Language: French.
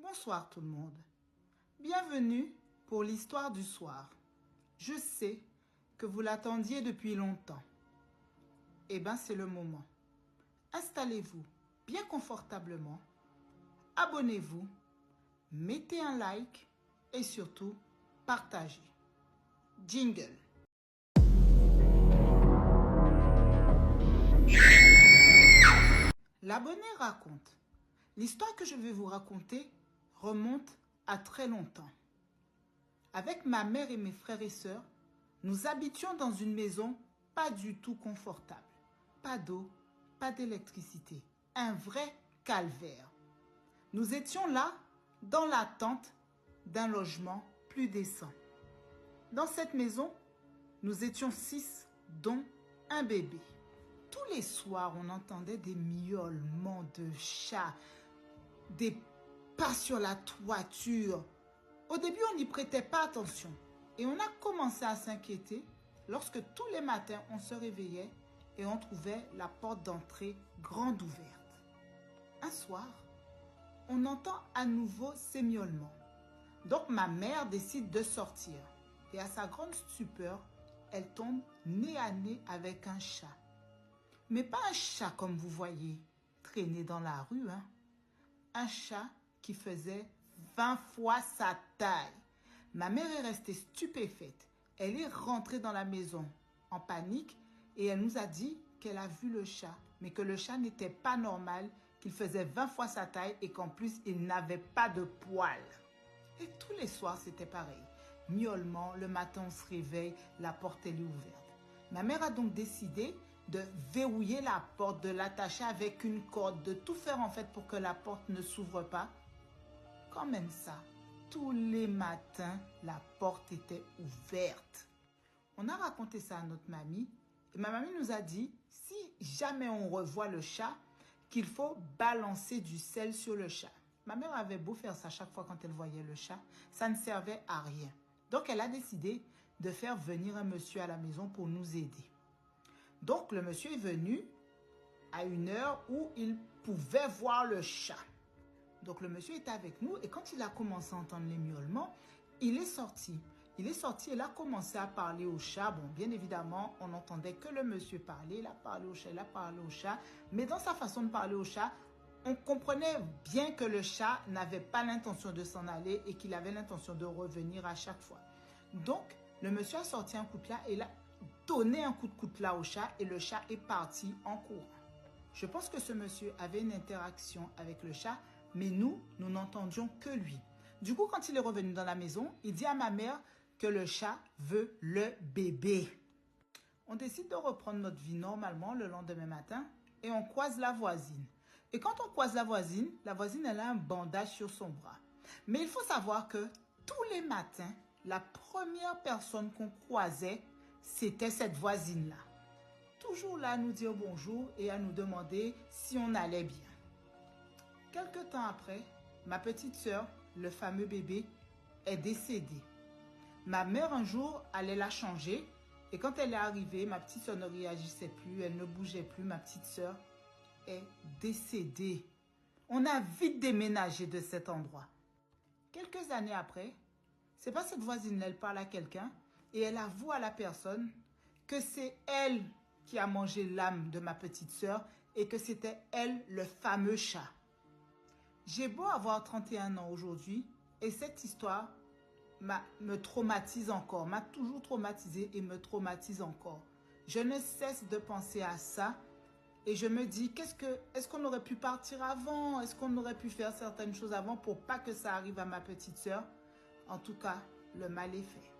Bonsoir tout le monde. Bienvenue pour l'histoire du soir. Je sais que vous l'attendiez depuis longtemps. Eh bien, c'est le moment. Installez-vous bien confortablement, abonnez-vous, mettez un like et surtout, partagez. Jingle. L'abonné raconte. L'histoire que je vais vous raconter remonte à très longtemps. Avec ma mère et mes frères et sœurs, nous habitions dans une maison pas du tout confortable. Pas d'eau, pas d'électricité. Un vrai calvaire. Nous étions là dans l'attente d'un logement plus décent. Dans cette maison, nous étions 6, dont un bébé. Tous les soirs, on entendait des miaulements de chats, des pas sur la toiture. Au début, on n'y prêtait pas attention et on a commencé à s'inquiéter lorsque tous les matins, on se réveillait et on trouvait la porte d'entrée grande ouverte. Un soir, on entend à nouveau ces miaulements. Donc, ma mère décide de sortir et à sa grande stupeur, elle tombe nez à nez avec un chat. Mais pas un chat comme vous voyez, traîné dans la rue, hein. Un chat qui faisait 20 fois sa taille. Ma mère est restée stupéfaite. Elle est rentrée dans la maison en panique et elle nous a dit qu'elle a vu le chat, mais que le chat n'était pas normal, qu'il faisait 20 fois sa taille et qu'en plus, il n'avait pas de poils. Et tous les soirs, c'était pareil. Miaulement, le matin, on se réveille, la porte, elle est ouverte. Ma mère a donc décidé de verrouiller la porte, de l'attacher avec une corde, de tout faire en fait pour que la porte ne s'ouvre pas. Quand même ça, tous les matins, la porte était ouverte. On a raconté ça à notre mamie et ma mamie nous a dit, si jamais on revoit le chat, qu'il faut balancer du sel sur le chat. Ma mère avait beau faire ça chaque fois quand elle voyait le chat, ça ne servait à rien. Donc elle a décidé de faire venir un monsieur à la maison pour nous aider. Donc, le monsieur est venu à une heure où il pouvait voir le chat. Donc, le monsieur était avec nous et quand il a commencé à entendre les miaulements, il est sorti. Il est sorti et il a commencé à parler au chat. Bon, bien évidemment, on n'entendait que le monsieur parler. Il a parlé au chat, il a parlé au chat. Mais dans sa façon de parler au chat, on comprenait bien que le chat n'avait pas l'intention de s'en aller et qu'il avait l'intention de revenir à chaque fois. Donc, le monsieur a sorti un coutelas et là, donné un coup de coutelas au chat et le chat est parti en courant. Je pense que ce monsieur avait une interaction avec le chat, mais nous n'entendions que lui. Du coup, quand il est revenu dans la maison, il dit à ma mère que le chat veut le bébé. On décide de reprendre notre vie normalement le lendemain matin et on croise la voisine. Et quand on croise la voisine, elle a un bandage sur son bras. Mais il faut savoir que tous les matins, la première personne qu'on croisait, c'était cette voisine-là. Toujours là à nous dire bonjour et à nous demander si on allait bien. Quelque temps après, ma petite sœur, le fameux bébé, est décédée. Ma mère un jour allait la changer et quand elle est arrivée, ma petite sœur ne réagissait plus, elle ne bougeait plus, ma petite sœur est décédée. On a vite déménagé de cet endroit. Quelques années après, c'est pas cette voisine-là, elle parle à quelqu'un et elle avoue à la personne que c'est elle qui a mangé l'âme de ma petite sœur et que c'était elle le fameux chat. J'ai beau avoir 31 ans aujourd'hui et cette histoire me traumatise encore, m'a toujours traumatisée et me traumatise encore. Je ne cesse de penser à ça et je me dis, est-ce qu'on aurait pu partir avant? Est-ce qu'on aurait pu faire certaines choses avant pour pas que ça arrive à ma petite sœur? En tout cas, le mal est fait.